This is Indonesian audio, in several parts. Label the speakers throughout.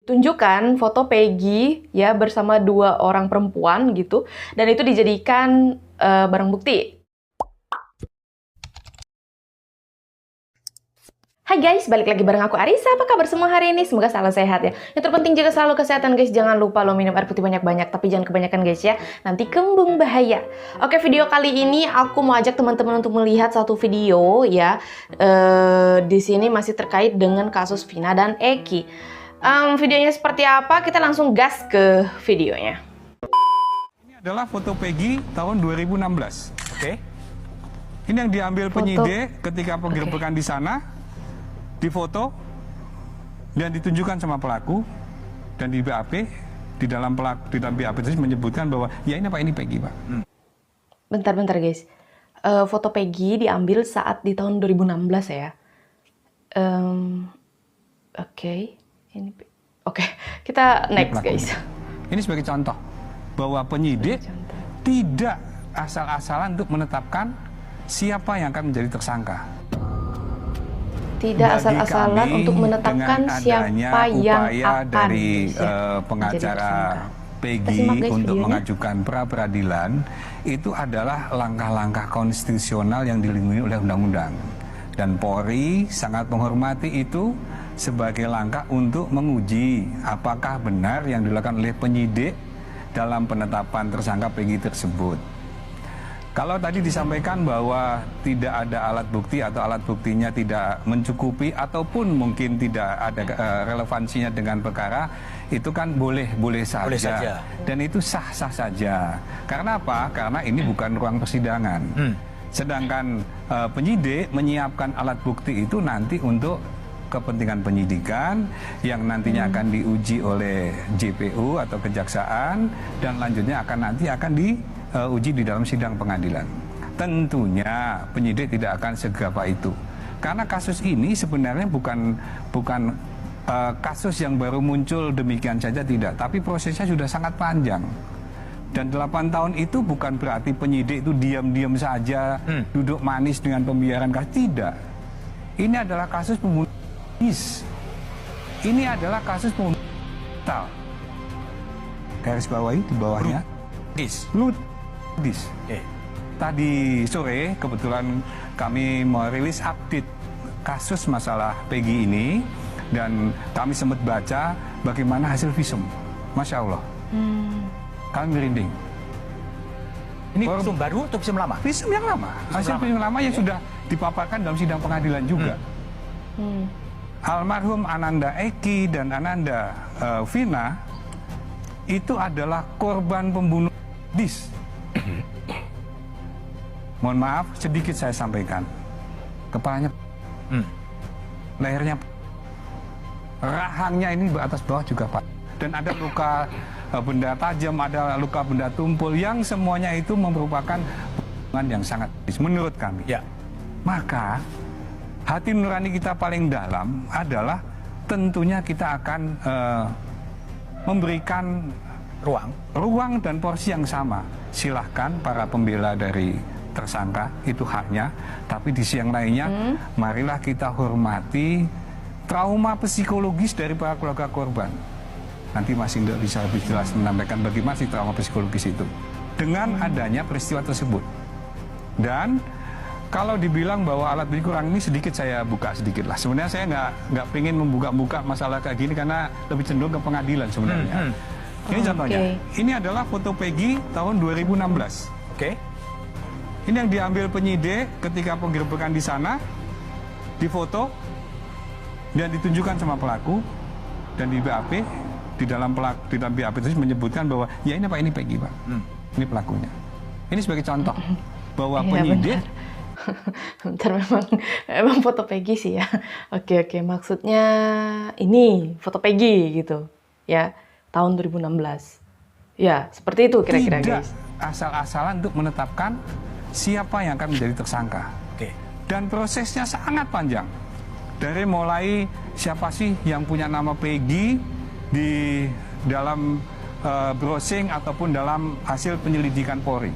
Speaker 1: tunjukkan foto Peggy ya bersama 2 orang perempuan gitu, dan itu dijadikan barang bukti. Hai guys, balik lagi bareng aku Arisa. Apa kabar semua hari ini? Semoga selalu sehat ya. Yang terpenting jaga selalu kesehatan guys. Jangan lupa lo minum air putih banyak-banyak, tapi jangan kebanyakan guys ya. Nanti kembung bahaya. Oke, video kali ini aku mau ajak teman-teman untuk melihat satu video ya. Di sini masih terkait dengan kasus Vina dan Eki. Videonya seperti apa? Kita langsung gas ke videonya.
Speaker 2: Ini adalah foto Peggy tahun 2016. Oke. Ini yang diambil penyidik ketika penggerbekan di sana. Difoto dan ditunjukkan sama pelaku, dan di BAP di dalam BAP itu menyebutkan bahwa ya ini Pak, ini Peggy Pak.
Speaker 1: Bentar guys, foto Peggy diambil saat di tahun 2016 ya. Oke, kita next guys.
Speaker 2: Ini sebagai contoh bahwa penyidik tidak asal-asalan untuk menetapkan siapa yang akan menjadi tersangka.
Speaker 1: Tidak asal-asalan untuk menetapkan siapa yang akan
Speaker 2: dari pengacara Peggy untuk mengajukan pra-peradilan itu adalah langkah-langkah konstitusional yang dilindungi oleh undang-undang, dan Polri sangat menghormati itu sebagai langkah untuk menguji apakah benar yang dilakukan oleh penyidik dalam penetapan tersangka Peggy tersebut. Kalau tadi disampaikan bahwa tidak ada alat bukti atau alat buktinya tidak mencukupi ataupun mungkin tidak ada relevansinya dengan perkara, itu kan boleh saja. Dan itu sah-sah saja. Karena apa? Karena ini bukan ruang persidangan. Sedangkan penyidik menyiapkan alat bukti itu nanti untuk kepentingan penyidikan yang nantinya akan diuji oleh JPU atau kejaksaan, dan lanjutnya akan diuji di dalam sidang pengadilan. Tentunya penyidik tidak akan segapa itu, karena kasus ini sebenarnya bukan kasus yang baru muncul demikian saja, tidak, tapi prosesnya sudah sangat panjang. Dan 8 tahun itu bukan berarti penyidik itu diam-diam saja duduk manis dengan pembiaran kasus, tidak. Ini adalah kasus pembunuhan. Ini adalah kasus pembunuhan brutal. Garis bawahi di bawahnya. Tadi sore kebetulan kami merilis update kasus masalah Peggy ini, dan kami sempat baca bagaimana hasil visum. Masya Allah, kami merinding.
Speaker 3: Ini visum baru atau visum lama?
Speaker 2: Visum yang lama, hasil visum lama yang sudah dipaparkan dalam sidang pengadilan juga. Almarhum Ananda Eki dan Ananda Vina itu adalah korban pembunuhan sadis. Mohon maaf, sedikit saya sampaikan. Kepalanya, lehernya, rahangnya ini atas bawah juga Pak. Dan ada luka benda tajam, ada luka benda tumpul, yang semuanya itu merupakan hubungan yang sangat sadis menurut kami.
Speaker 3: Ya.
Speaker 2: Maka hati nurani kita paling dalam adalah tentunya kita akan memberikan ruang dan porsi yang sama. Silahkan para pembela dari tersangka, itu haknya, tapi di sisi yang lainnya marilah kita hormati trauma psikologis dari para keluarga korban. Nanti Mas Indra bisa lebih jelas menyampaikan bagaimana sih trauma psikologis itu dengan adanya peristiwa tersebut. Dan kalau dibilang bahwa alat bukti kurang, ini sedikit saya buka sedikit lah. Sebenarnya saya nggak pengen membuka masalah kayak gini karena lebih cenderung ke pengadilan sebenarnya. Ini contohnya. Ini adalah foto Peggy tahun 2016. Ini yang diambil penyidik ketika penggerbekan di sana, difoto dan ditunjukkan sama pelaku, dan di BAP di dalam BAP itu menyebutkan bahwa ya ini Pak, ini Peggy Pak. Ini pelakunya. Ini sebagai contoh bahwa penyidik.
Speaker 1: Bentar, memang foto Peggy sih ya. Oke, maksudnya ini foto Peggy gitu ya, tahun 2016 ya, seperti itu kira-kira guys.
Speaker 2: Asal-asalan untuk menetapkan siapa yang akan menjadi tersangka. Dan prosesnya sangat panjang, dari mulai siapa sih yang punya nama Peggy di dalam browsing ataupun dalam hasil penyelidikan Polri.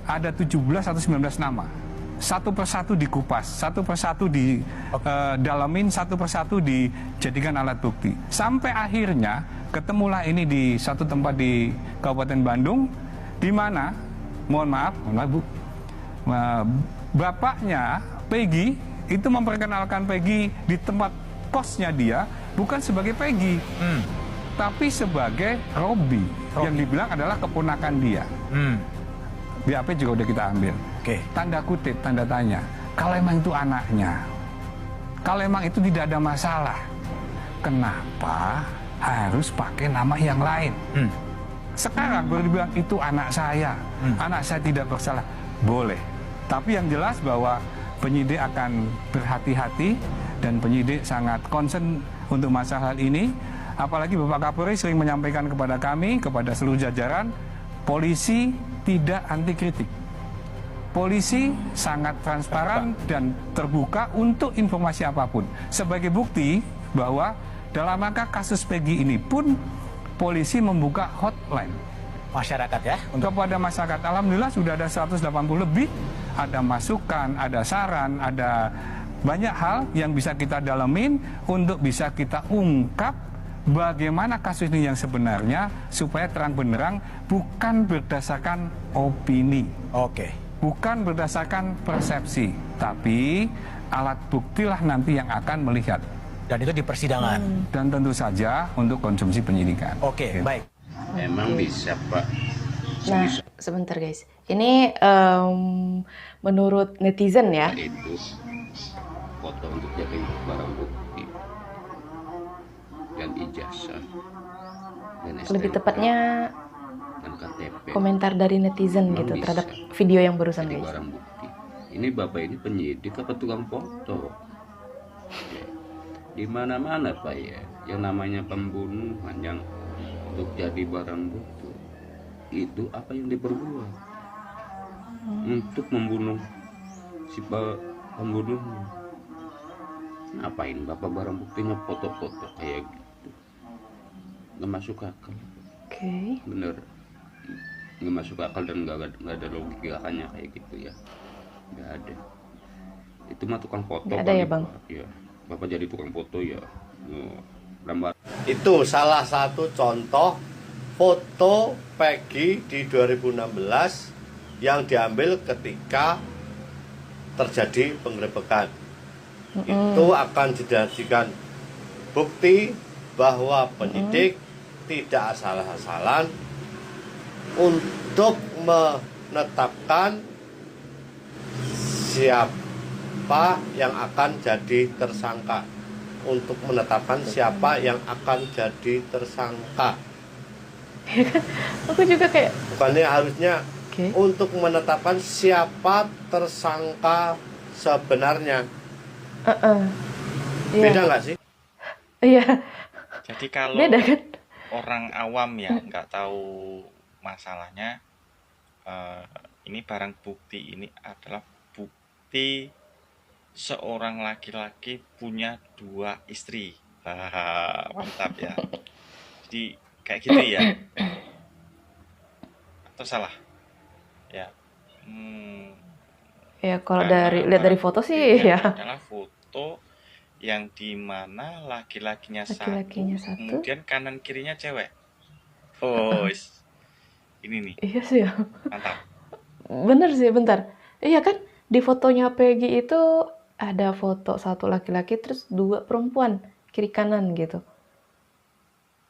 Speaker 2: Ada 17 atau 19 nama. satu persatu dikupas, satu persatu didalamin, satu persatu dijadikan alat bukti. Sampai akhirnya ketemulah ini di satu tempat di Kabupaten Bandung, di mana, mohon maaf Bu, bapaknya Peggy itu memperkenalkan Peggy di tempat kosnya dia bukan sebagai Peggy, tapi sebagai Robi, yang dibilang adalah keponakan dia. BAP juga udah kita ambil. Tanda kutip, tanda tanya. Kalau emang itu anaknya, kalau emang itu tidak ada masalah, kenapa harus pakai nama yang lain? Sekarang baru dibilang itu anak saya tidak bersalah. Boleh. Tapi yang jelas bahwa penyidik akan berhati-hati dan penyidik sangat concern untuk masalah ini. Apalagi Bapak Kapolri sering menyampaikan kepada kami, kepada seluruh jajaran, polisi tidak anti kritik. Polisi sangat transparan dan terbuka untuk informasi apapun. Sebagai bukti bahwa dalam rangka kasus Peggy ini pun polisi membuka hotline
Speaker 3: Masyarakat ya?
Speaker 2: kepada masyarakat. Alhamdulillah sudah ada 180 lebih. Ada masukan, ada saran, ada banyak hal yang bisa kita dalamin untuk bisa kita ungkap bagaimana kasus ini yang sebenarnya supaya terang benderang, bukan berdasarkan opini. Bukan berdasarkan persepsi, tapi alat buktilah nanti yang akan melihat.
Speaker 3: Dan itu di persidangan.
Speaker 2: Dan tentu saja untuk konsumsi penyidikan.
Speaker 3: Baik.
Speaker 4: Emang bisa, Pak.
Speaker 1: Nah, sebentar guys. Ini menurut netizen ya.
Speaker 4: Itu foto untuk jadi barang bukti dan ijazah dan
Speaker 1: Lebih
Speaker 4: STNK
Speaker 1: tepatnya
Speaker 4: dan KTP.
Speaker 1: komentar dari netizen
Speaker 4: Emang
Speaker 1: gitu
Speaker 4: bisa
Speaker 1: terhadap video yang barusan
Speaker 4: jadi
Speaker 1: guys.
Speaker 4: barang bukti. Ini bapak ini penyidik apa tukang foto? Ya. Di mana-mana Pak ya, yang namanya pembunuhan yang untuk jadi barang bukti itu apa yang diperbuat untuk membunuh si pembunuhnya. Ngapain bapak barang buktinya foto-foto kayak gitu? Nggak masuk akal. Bener, nggak masuk akal dan nggak ada logikanya kayak gitu ya. Nggak ada. Itu mah tukang foto.
Speaker 1: Nggak ada ya Bang?
Speaker 4: Ya, bapak jadi tukang foto ya. Gambar.
Speaker 5: Itu salah satu contoh foto Peggy di 2016 yang diambil ketika terjadi penggerebekan. Itu akan dijadikan bukti bahwa penyidik tidak asal-asalan untuk menetapkan siapa yang akan jadi tersangka. Untuk menetapkan siapa yang akan jadi tersangka.
Speaker 1: Aku juga kayak
Speaker 5: Bukannya harusnya untuk menetapkan siapa tersangka sebenarnya. Beda nggak sih?
Speaker 1: Iya.
Speaker 6: Jadi kalau
Speaker 1: Beda kan?
Speaker 6: orang awam ya nggak tahu masalahnya, ini barang bukti ini adalah bukti seorang laki-laki punya 2 istri. Mantap ya. Jadi kayak gitu ya. Atau salah? Ya.
Speaker 1: Ya kalau lihat dari foto sih ya.
Speaker 6: Adalah foto yang dimana laki-lakinya satu, kemudian kanan kirinya cewek. Ini nih.
Speaker 1: Iya sih ya.
Speaker 6: Mantap.
Speaker 1: Bener sih, bentar. Iya kan di fotonya Peggy itu ada foto 1 laki-laki terus 2 perempuan kiri kanan gitu.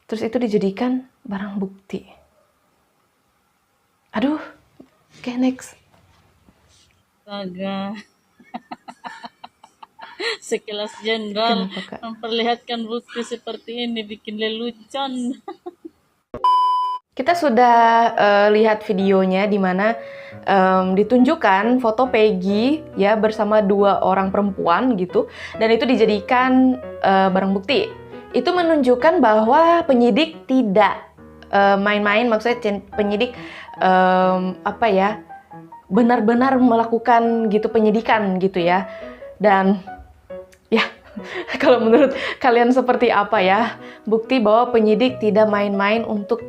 Speaker 1: Terus itu dijadikan barang bukti. Aduh, oke next.
Speaker 7: Astaga. Sekilas jenderal memperlihatkan bukti seperti ini bikin lelucon.
Speaker 1: Kita sudah lihat videonya di mana ditunjukkan foto Peggy ya bersama 2 orang perempuan gitu, dan itu dijadikan barang bukti. Itu menunjukkan bahwa penyidik tidak main-main, maksudnya penyidik benar-benar melakukan gitu penyidikan gitu ya. Dan ya kalau menurut kalian seperti apa ya bukti bahwa penyidik tidak main-main untuk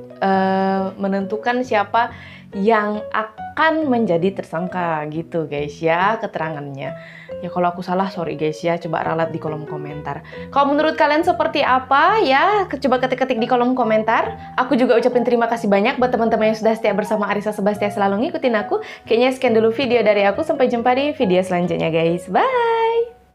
Speaker 1: menentukan siapa yang akan menjadi tersangka gitu guys ya keterangannya. Ya kalau aku salah sorry guys ya, coba ralat di kolom komentar. Kalau menurut kalian seperti apa ya, coba ketik-ketik di kolom komentar. Aku juga ucapin terima kasih banyak buat teman-teman yang sudah setia bersama Arissa Sebastia selalu ngikutin aku. Kayaknya sekian dulu video dari aku, sampai jumpa di video selanjutnya guys. Bye!